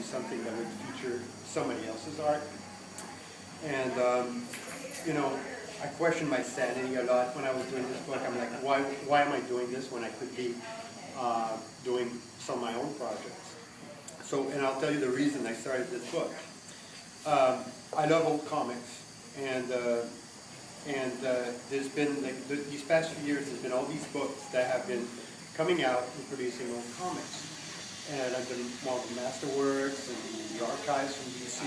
something that would feature somebody else's art. And, you know, I questioned my sanity a lot when I was doing this book. I'm like, why am I doing this when I could be doing some of my own projects? So, and I'll tell you the reason I started this book. I love old comics, and there's been, like, these past few years, there's been all these books that have been coming out and producing old comics. And I've done Marvel Masterworks and the archives from DC,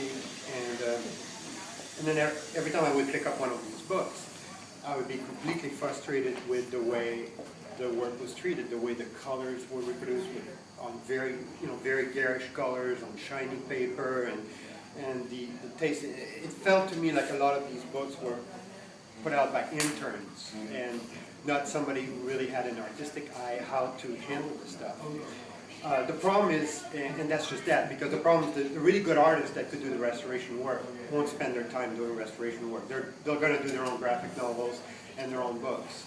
and then every time I would pick up one of these books, I would be completely frustrated with the way the work was treated, the way the colors were reproduced on very, very garish colors, on shiny paper, and the taste. It felt to me like a lot of these books were put out by interns, and not somebody who really had an artistic eye how to handle the stuff. The problem is, and that's just that, because the problem is that the really good artists that could do the restoration work won't spend their time doing restoration work. They're going to do their own graphic novels and their own books,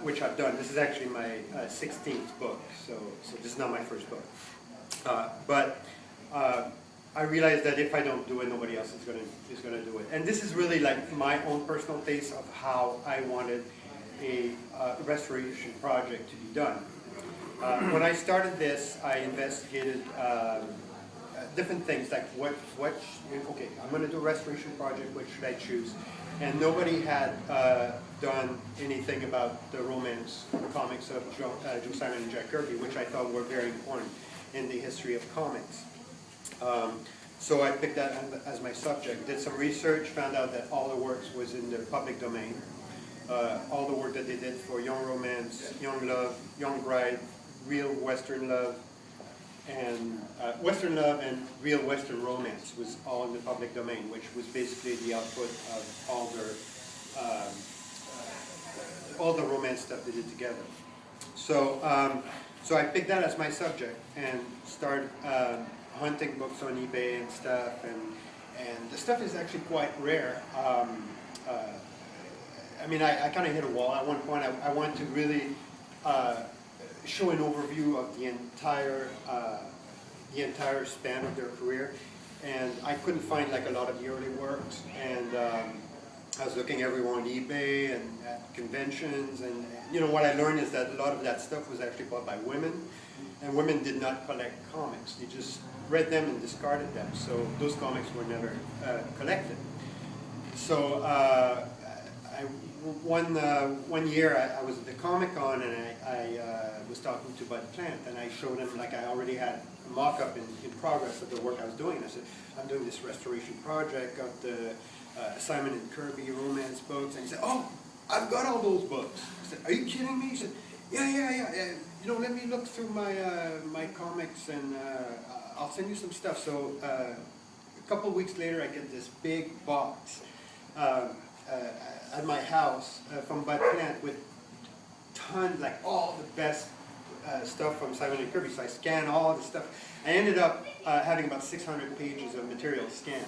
which I've done. This is actually my 16th book, so this is not my first book. But I realized that if I don't do it, nobody else is going to do it. And this is really like my own personal taste of how I wanted a restoration project to be done. When I started this, I investigated different things, like okay, I'm going to do a restoration project, what should I choose? And nobody had done anything about the romance comics of Joe Simon and Jack Kirby, which I thought were very important in the history of comics. So I picked that as my subject, did some research, found out that all the works was in the public domain. All the work that they did for Young Romance, Young Love, Young Bride, Real Western Love, and Real Western Romance was all in the public domain, which was basically the output of all the romance stuff they did together. So, so I picked that as my subject and started hunting books on eBay and stuff, and the stuff is actually quite rare. I mean, I kind of hit a wall at one point. I wanted to really show an overview of the entire span of their career, and I couldn't find like a lot of the early works, and I was looking everywhere on eBay and at conventions, and what I learned is that a lot of that stuff was actually bought by women, and women did not collect comics. They just read them and discarded them, so those comics were never collected. So one year I was at the Comic-Con, and I was talking to Bud Plant, and I showed him, like, I already had a mock-up in progress of the work I was doing. And I said, I'm doing this restoration project of the Simon and Kirby romance books. And he said, oh, I've got all those books. I said, are you kidding me? He said, yeah. Let me look through my comics, and I'll send you some stuff. So a couple of weeks later, I get this big box at my house from Bud Plant with tons, like all the best stuff from Simon and Kirby. So I scanned all the stuff. I ended up having about 600 pages of material scanned.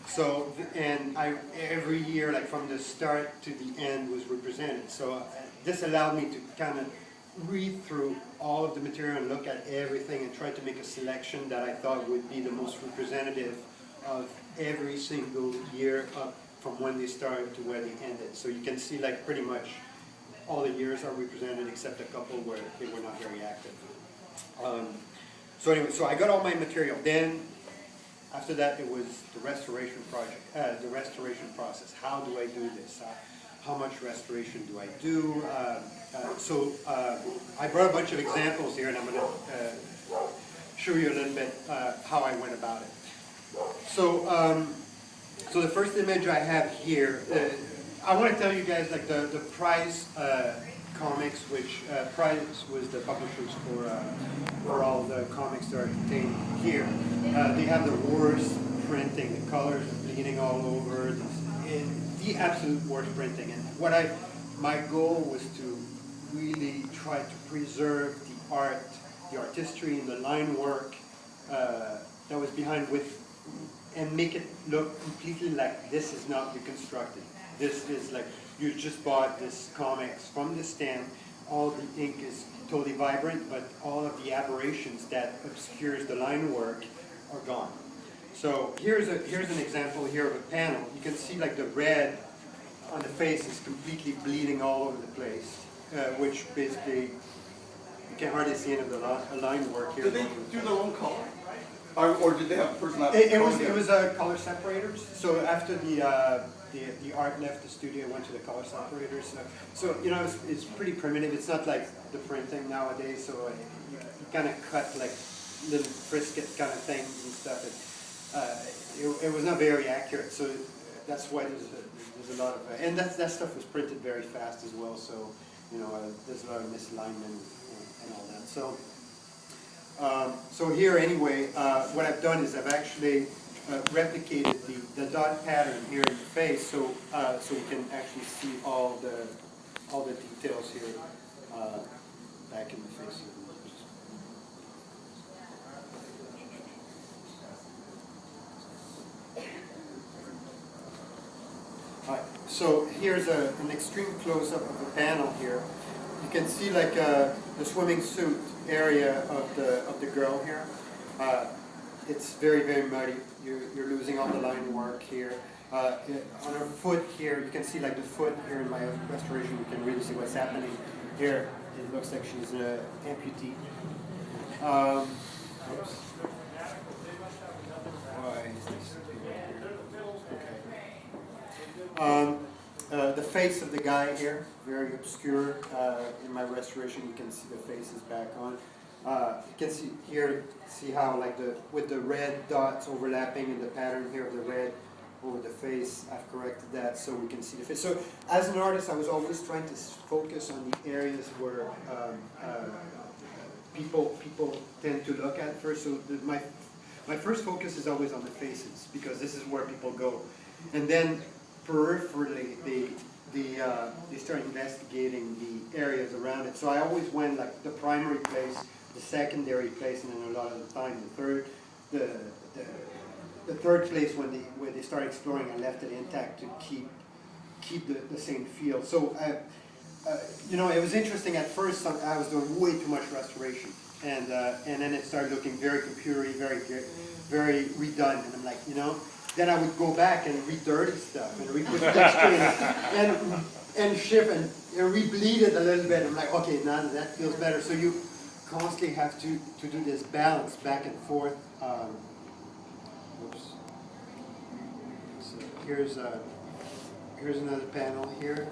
So, and every year, like from the start to the end, was represented. So this allowed me to kind of read through all of the material and look at everything and try to make a selection that I thought would be the most representative of every single year up from when they started to where they ended. So you can see, like, pretty much all the years are represented except a couple where they were not very active. So anyway, so I got all my material. Then after that, it was the restoration project, the restoration process. How do I do this? How much restoration do I do? So I brought a bunch of examples here, and I'm going to show you a little bit how I went about it. So, so the first image I have here, I want to tell you guys, like, the Price Comics, which Price was the publishers for all the comics that are contained here. They have the worst printing. The colors are bleeding all over. The absolute worst printing. And my goal was to really try to preserve the art, the artistry, and the line work that was behind and make it look completely like this is not reconstructed. This is like you just bought this comics from the stand. All the ink is totally vibrant, but all of the aberrations that obscures the line work are gone. So here's an example here of a panel. You can see like the red on the face is completely bleeding all over the place, which basically you can hardly see any of the line work here. Did they do their own color? Or did they have a person that It was color separators. So after the art left the studio, went to the color separators. So you know, it's pretty primitive. It's not like the printing nowadays. So you kind of cut like little frisket kind of things and stuff. It was not very accurate. So that's why there's a lot of and that stuff was printed very fast as well. So you know, there's a lot of misalignment and all that. So. So here anyway, what I've done is I've actually replicated the dot pattern here in the face, so so we can actually see all the details here back in the face. All right, so here's an extreme close-up of the panel here. You can see like the swimming suit area of the girl here. It's very, very muddy. You're losing all the line work here. On her foot here, you can see like the foot here in my restoration. You can really see what's happening here. It looks like she's an amputee. Oops. Why is this here? Okay. The face of the guy here, very obscure. In my restoration, you can see the face is back on. You can see here, see how like with the red dots overlapping in the pattern here of the red over the face, I've corrected that so we can see the face. So as an artist, I was always trying to focus on the areas where people tend to look at first. So my first focus is always on the faces because this is where people go, and then peripherally they start investigating the areas around it. So I always went like the primary place, the secondary place, and then a lot of the time the third place where they start exploring, I left it intact to keep the same feel. So you know, it was interesting at first. I was doing way too much restoration, and then it started looking very computery, very redone, and I'm like, you know. Then I would go back and re-dirty stuff and re-put texture in it and shift and re-bleed it a little bit. I'm like, okay, now that feels better. So you constantly have to do this balance back and forth. Oops. So here's another panel here.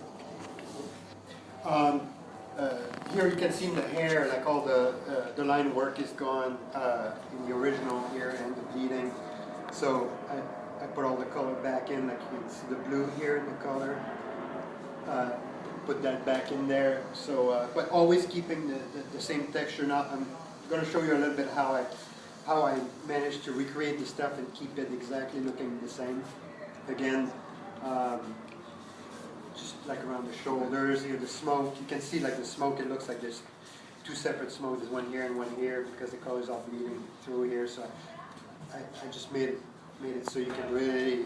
Here you can see in the hair, like all the line work is gone in the original here and the bleeding. So I put all the color back in, like you can see the blue here in the color. Put that back in there. So, but always keeping the same texture. Now I'm going to show you a little bit how I managed to recreate the stuff and keep it exactly looking the same. Again, just like around the shoulders here, the smoke. You can see like the smoke. It looks like there's two separate smokes. There's one here and one here because the color's all bleeding through here. So I just made it so you can really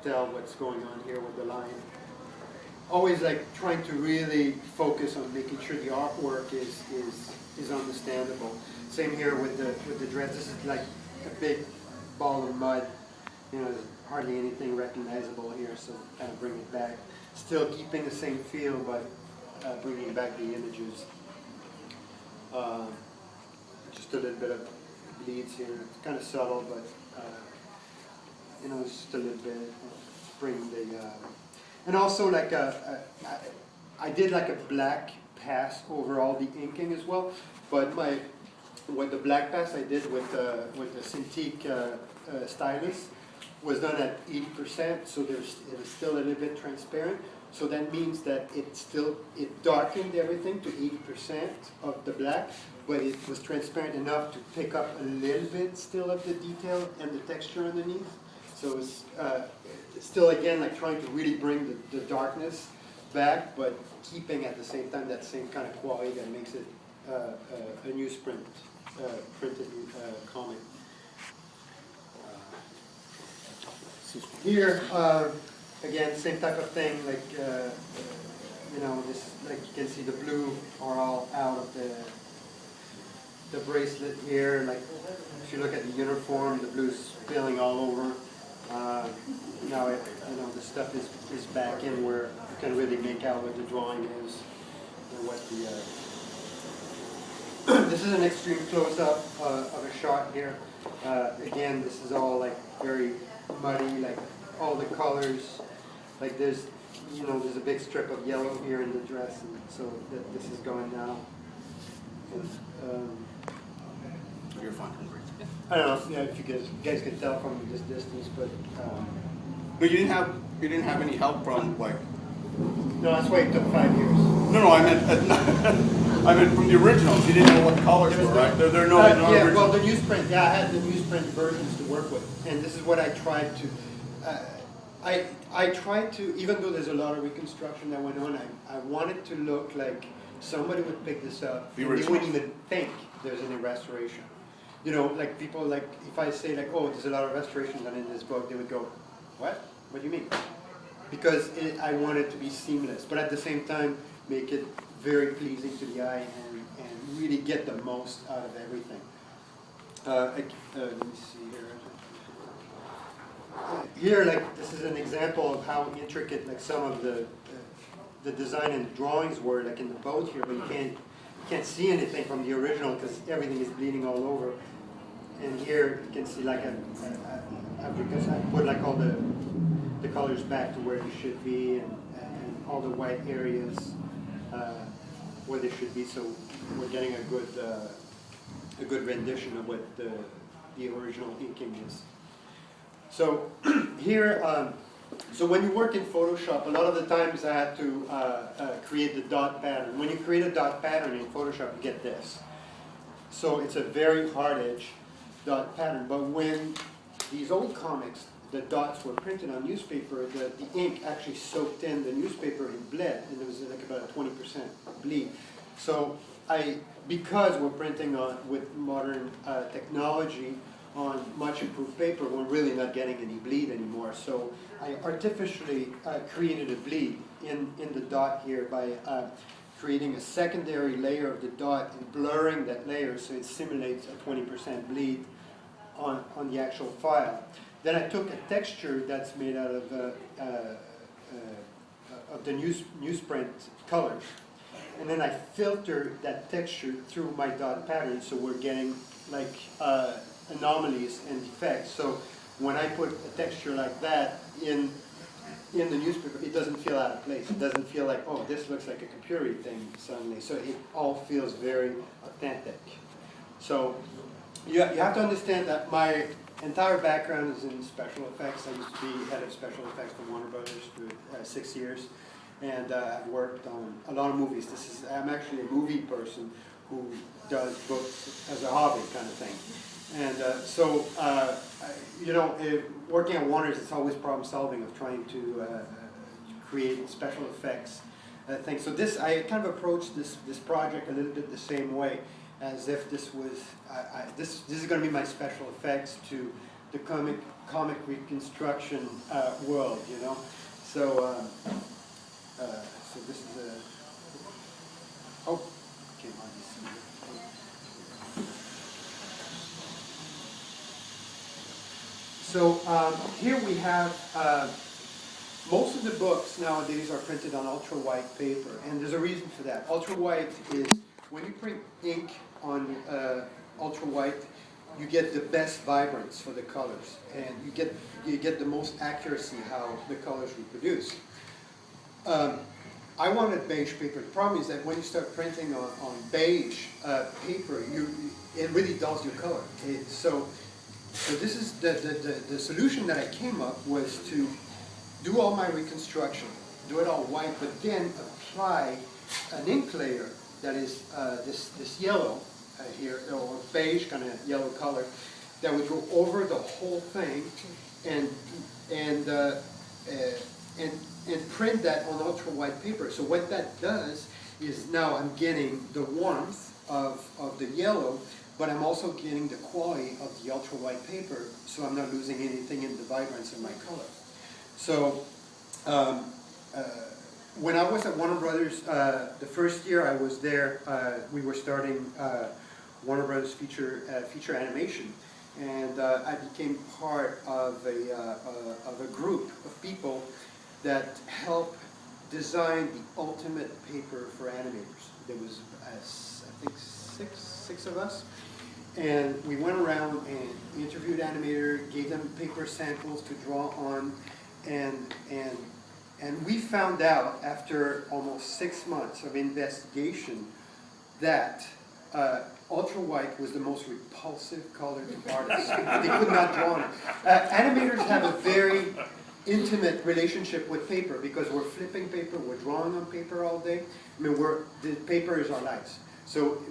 tell what's going on here with the line. Always like trying to really focus on making sure the artwork is understandable. Same here with the dress. This is like a big ball of mud. You know, there's hardly anything recognizable here, so kind of bring it back. Still keeping the same feel, but bringing back the images. Just a little bit of bleeds here. It's kind of subtle, but you know, it's just a little bit bring the and also like I did like a black pass over all the inking as well, but what the black pass I did with the Cintiq stylus was done at 80%, so it was still a little bit transparent. So that means that it darkened everything to 80% of the black, but it was transparent enough to pick up a little bit still of the detail and the texture underneath. So it's still, again, like trying to really bring the darkness back, but keeping at the same time that same kind of quality that makes it a newsprint printed comic. Here, again, same type of thing, like, you know, this, like you can see the blue are all out of the bracelet here, like if you look at the uniform, the blue's spilling all over. Now the stuff is back in where you can really make out what the drawing is and what the. This is an extreme close-up of a shot here. Again, this is all like very muddy, like all the colors. Like there's a big strip of yellow here in the dress, and so this is going now. You're fine. I don't know if you guys can tell from this distance, but But you didn't have any help from like. no, that's why it took 5 years. No, I meant I meant from the originals. You didn't know what colors were, right? There are no Yeah, originals. well, the newsprint. Yeah, I had the newsprint versions to work with, and this is what I tried to. I tried to, even though there's a lot of reconstruction that went on, I wanted to look like somebody would pick this up, The and they original. wouldn't even think there's any restoration. You know, like people, like if I say like, oh, there's a lot of restoration done in this book, they would go, what? What do you mean? Because I want it to be seamless, but at the same time, make it very pleasing to the eye and really get the most out of everything. Let me see here. Here, like this is an example of how intricate, like some of the design and drawings were, like in the boat here, but you can't see anything from the original because everything is bleeding all over. And here you can see like because I put like all the colors back to where they should be, and all the white areas where they should be. So we're getting a good rendition of what the original inking is. So here, so when you work in Photoshop, a lot of the times I had to create the dot pattern. When you create a dot pattern in Photoshop, you get this. So it's a very hard edge dot pattern. But when these old comics, the dots were printed on newspaper, the ink actually soaked in the newspaper and bled, and there was like about a 20% bleed. So because we're printing with modern technology on much improved paper, we're really not getting any bleed anymore. So I artificially created a bleed in the dot here by creating a secondary layer of the dot and blurring that layer so it simulates a 20% bleed on the actual file. Then I took a texture that's made out of the newsprint colors, and then I filtered that texture through my dot pattern, so we're getting like anomalies and defects. So when I put a texture like that in the newspaper, it doesn't feel out of place. It doesn't feel like, oh, this looks like a computer thing suddenly. So it all feels very authentic. So you have to understand that my entire background is in special effects. I used to be head of special effects for Warner Brothers for 6 years, and I've worked on a lot of movies. I'm actually a movie person who does books as a hobby kind of thing. And working at Warner's, it's always problem solving of trying to create special effects things. So I kind of approached this project a little bit the same way, as if this was this is going to be my special effects to the comic reconstruction world, you know. So so this is a can't hardly see it. So here we have most of the books nowadays are printed on ultra-white paper, and there's a reason for that. Ultra-white is when you print ink on ultra-white, you get the best vibrance for the colors, and you get the most accuracy how the colors reproduce. I wanted beige paper. The problem is that when you start printing on beige paper, it really dulls your color. So this is the solution that I came up was to do all my reconstruction, do it all white, but then apply an ink layer that is this yellow here, or beige kind of yellow color, that would go over the whole thing and print that on ultra white paper. So what that does is now I'm getting the warmth of the yellow, but I'm also getting the quality of the ultra white paper, so I'm not losing anything in the vibrance of my color. So when I was at Warner Brothers, the first year I was there, we were starting Warner Brothers feature animation. And I became part of a group of people that help design the ultimate paper for animators. There was, I think, six of us. And we went around and interviewed animators, gave them paper samples to draw on, and we found out after almost 6 months of investigation that ultra white was the most repulsive color to artists. They could not draw on it. Animators have a very intimate relationship with paper because we're flipping paper, we're drawing on paper all day. I mean, the paper is our lives. So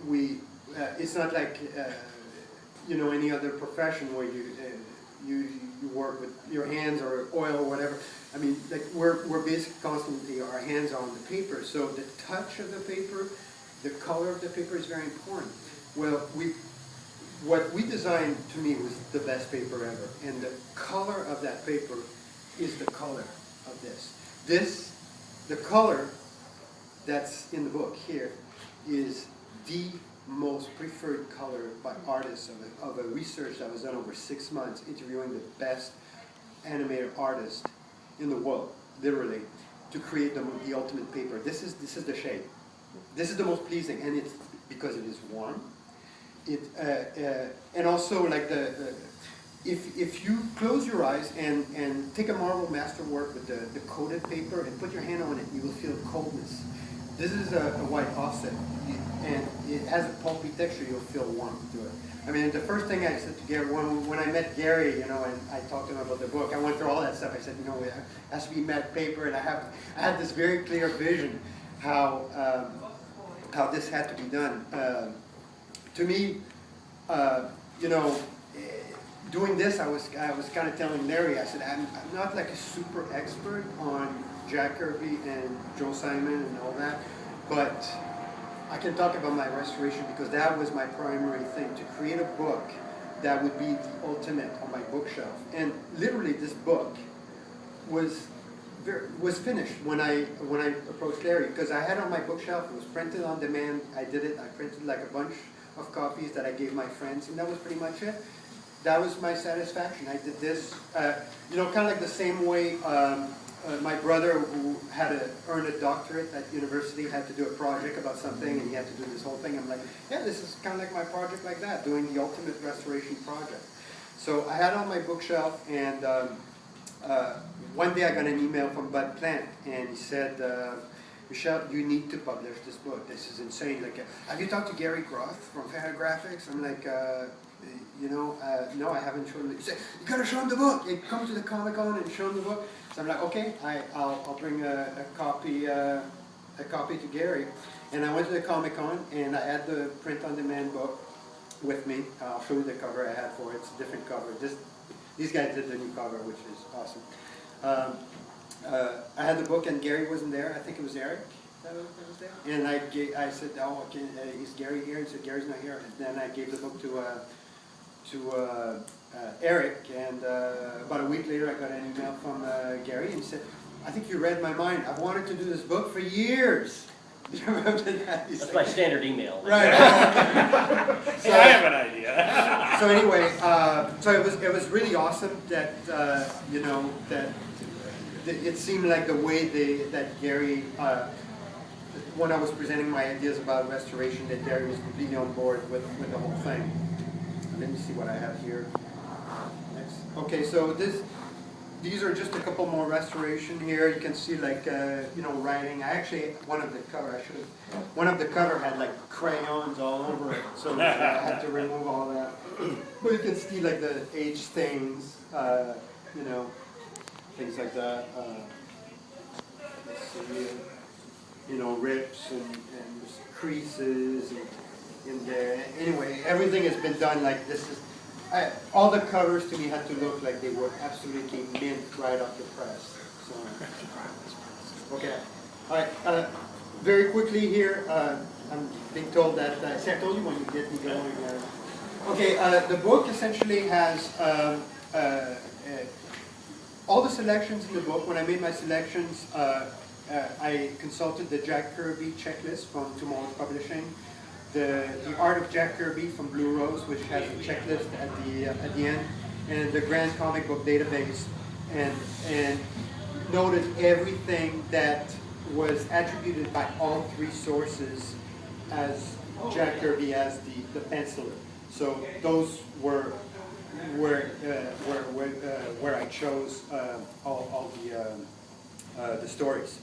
it's not like any other profession where you work with your hands or oil or whatever. I mean, like we're basically constantly, our hands are on the paper. So the touch of the paper, the color of the paper is very important. Well, what we designed, to me, was the best paper ever. And the color of that paper is the color of this. The color that's in the book here is the most preferred color by artists of a research that was done over 6 months, interviewing the best animator artists in the world, literally, to create the ultimate paper. This is the shade. This is the most pleasing, and it's because it is warm. And also, like if you close your eyes and take a marble masterwork with the coated paper and put your hand on it, you will feel coldness. This is a white offset, and it has a pulpy texture. You'll feel warmth to it. I mean, the first thing I said to Gary, when I met Gary, and I talked to him about the book, I went through all that stuff. I said, it has to be matte paper, and I had this very clear vision how this had to be done. To me, doing this, I was kind of telling Larry, I said, I'm not like a super expert on Jack Kirby and Joe Simon and all that, but I can talk about my restoration because that was my primary thing, to create a book that would be the ultimate on my bookshelf. And literally, this book was finished when I approached Larry, because I had it on my bookshelf. It was printed on demand. I printed like a bunch of copies that I gave my friends, and that was pretty much it. That was my satisfaction. I did this, kind of like the same way my brother, who had to earn a doctorate at university, had to do a project about something, and he had to do this whole thing. I'm like, yeah, this is kind of like my project like that, doing the ultimate restoration project. So I had it on my bookshelf, and one day I got an email from Bud Plant, and he said, Michel, you need to publish this book. This is insane. Like, have you talked to Gary Groth from Fantagraphics? I'm like, no, I haven't shown him. He said, you gotta show him the book. You come to the Comic-Con and show him the book. So I'm like, okay, I'll bring a copy to Gary. And I went to the Comic-Con, and I had the print-on-demand book with me. I'll show you the cover I had for it. It's a different cover. These guys did the new cover, which is awesome. I had the book, and Gary wasn't there. I think it was Eric that was there. And I said, oh, okay, is Gary here? He said, Gary's not here. And then I gave the book to Eric, and about a week later I got an email from Gary, and he said, I think you read my mind. I've wanted to do this book for years. Do you remember that? That's my standard email. Right. So I have an idea. So anyway, so it was really awesome that that it seemed like the way that Gary, when I was presenting my ideas about restoration, that Gary was completely on board with the whole thing. Let me see what I have here. Next. Okay, so these are just a couple more restoration here. You can see like writing. I actually one of the cover had like crayons all over it, so I had to remove all that. But you can see like the age stains, things like that. Let's see, rips and creases in there. Anyway, everything has been done like this. All the covers to me had to look like they were absolutely mint right off the press. So, okay. All right. Very quickly here, I'm being told that, see, I told you when you get me going. Okay, the book essentially has all the selections in the book. When I made my selections, I consulted the Jack Kirby checklist from Tomorrow's Publishing. the Art of Jack Kirby from Blue Rose, which has a checklist at the end, and the Grand Comic Book Database, and noted everything that was attributed by all three sources as Jack Kirby as the penciler. So those were where I chose all the stories.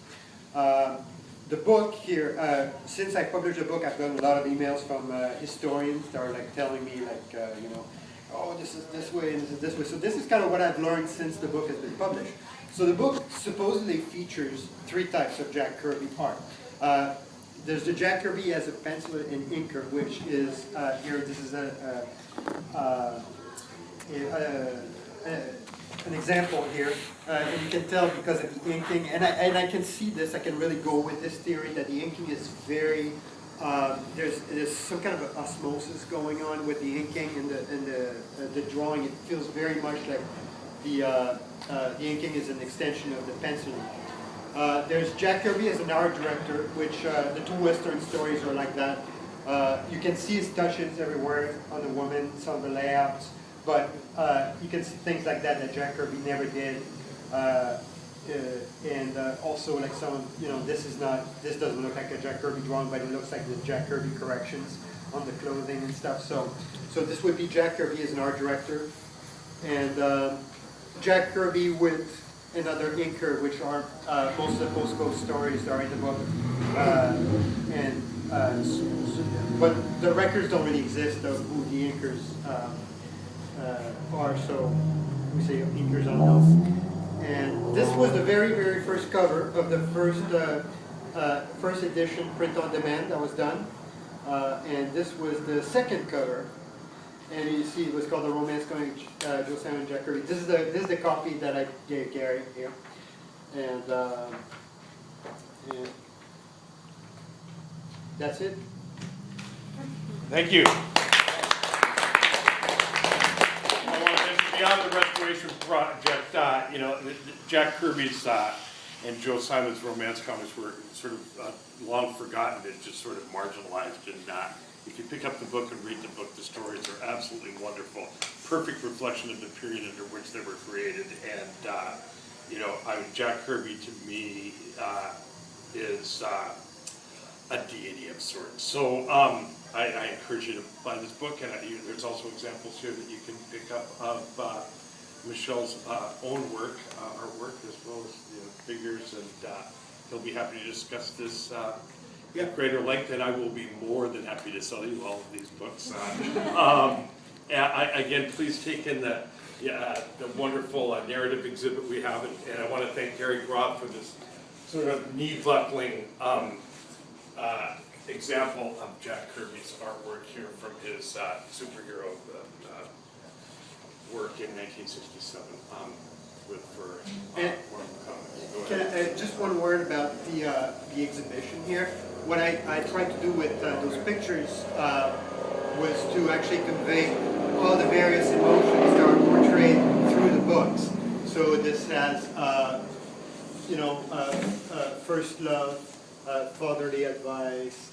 The book here, since I published the book, I've gotten a lot of emails from historians that are like telling me like, you know, oh, this is this way and this is this way. So this is kind of what I've learned since the book has been published. So the book supposedly features three types of Jack Kirby art. There's the Jack Kirby as a penciler and inker, which is here. This is an example here, and you can tell because of the inking, and I can see this. I can really go with this theory that the inking is very. There's some kind of osmosis going on with the inking and the drawing. It feels very much like the inking is an extension of the penciling. There's Jack Kirby as an art director, which the two Western stories are like that. You can see his touches everywhere on the woman, some of the layouts, but you can see things like that Jack Kirby never did. And also like some, you know, this doesn't look like a Jack Kirby drawing, but it looks like the Jack Kirby corrections on the clothing and stuff. So this would be Jack Kirby as an art director, and Jack Kirby with another inker, which are most of the post-Coast stories are in the book, but the records don't really exist of who the inkers are. So we say inkers unknown. And this was the very, very first cover of the first edition print on demand that was done, and this was the second cover. And you see, it was called The Romance Going Joe Simon and Jack Kirby. This is the copy that I gave Gary here, and that's it. Thank you. I want to mention beyond the restoration project, you know, Jack Kirby's and Joe Simon's romance comics were sort of long forgotten and just sort of marginalized, and if you pick up the book and read the book, the stories are absolutely wonderful. Perfect reflection of the period under which they were created. And, you know, Jack Kirby to me is a deity of sorts. So I encourage you to buy this book. And there's also examples here that you can pick up of Michel's own work, artwork, as well as, you know, figures. And he'll be happy to discuss this at greater length, and I will be more than happy to sell you all of these books. Again, please take in the wonderful narrative exhibit we have, and I want to thank Gary Groth for this sort of knee-buckling example of Jack Kirby's artwork here from his superhero work in 1967 just one word about the exhibition here. What I tried to do with those pictures was to actually convey all the various emotions that are portrayed through the books. So this has, you know, first love, fatherly advice,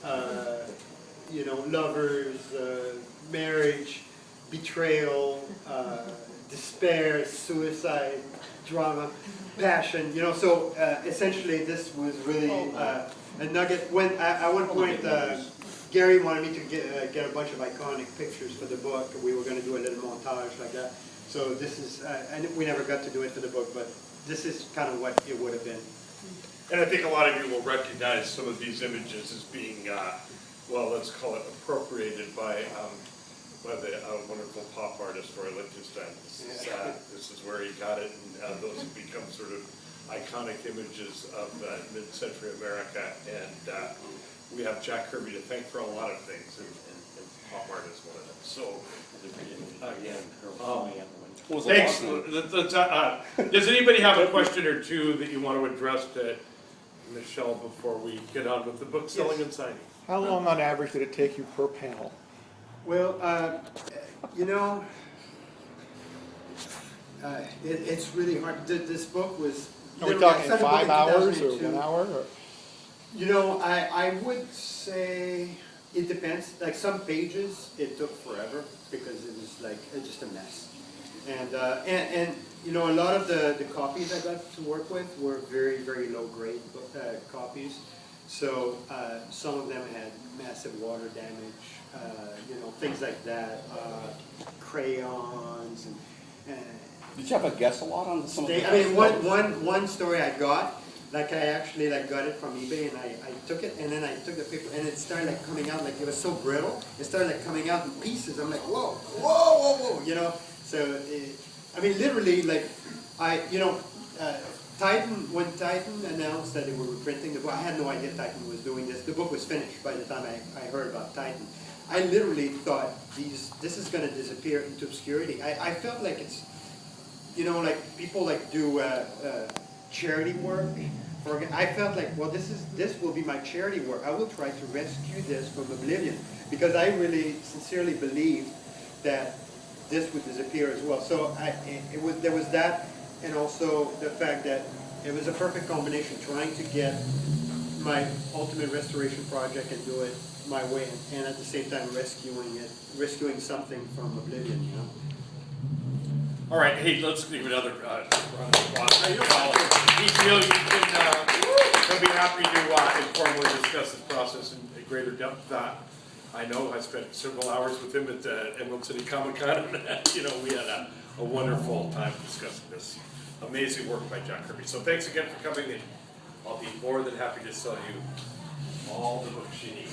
you know, lovers, marriage, betrayal, despair, suicide, drama, passion. You know, so essentially this was really a nugget. When at one point Gary wanted me to get a bunch of iconic pictures for the book. We were going to do a little montage like that. So this is, and we never got to do it for the book, but this is kind of what it would have been. And I think a lot of you will recognize some of these images as being, well, let's call it appropriated by the wonderful pop artist Roy Lichtenstein. This is where he got it, and those have become sort of iconic images of mid-century America. And we have Jack Kirby to thank for a lot of things, and pop art is one of them. So, again, thanks. Does anybody have a question or two that you want to address to Michel before we get on with the book selling and signing? How long on average did it take you per panel? Well, you know, it's really hard. This book was... Are we talking 5 hours or 1 hour? Or? You know, I would say It depends, like some pages, it took forever because it was like, just a mess. And you know, a lot of the copies I got to work with were very, very low grade copies. So some of them had massive water damage, you know, things like that, crayons and Did you have to guess a lot on some of the? I mean, one story I got, like I actually like got it from eBay and I took it and then I took the paper and it started like coming out, like it was so brittle, it started like coming out in pieces. I'm like, whoa, whoa, whoa, whoa, you know? So, I mean, literally, like, Titan, when Titan announced that they were reprinting the book, I had no idea Titan was doing this. The book was finished by the time I heard about Titan. I literally thought, this is going to disappear into obscurity. I felt like it's, you know, like people like do charity work. I felt like, well, this will be my charity work. I will try to rescue this from oblivion because I really sincerely believed that this would disappear as well. So there was that, and also the fact that it was a perfect combination, trying to get my ultimate restoration project and do it my way, and at the same time rescuing something from oblivion, you know. All right, hey, let's give another round of applause. Michel, you'll be happy to informally discuss this process in greater depth. I know I spent several hours with him at the Emerald City Comic Con, and you know, we had a wonderful time discussing this amazing work by Jack Kirby. So thanks again for coming in. I'll be more than happy to sell you all the books you need.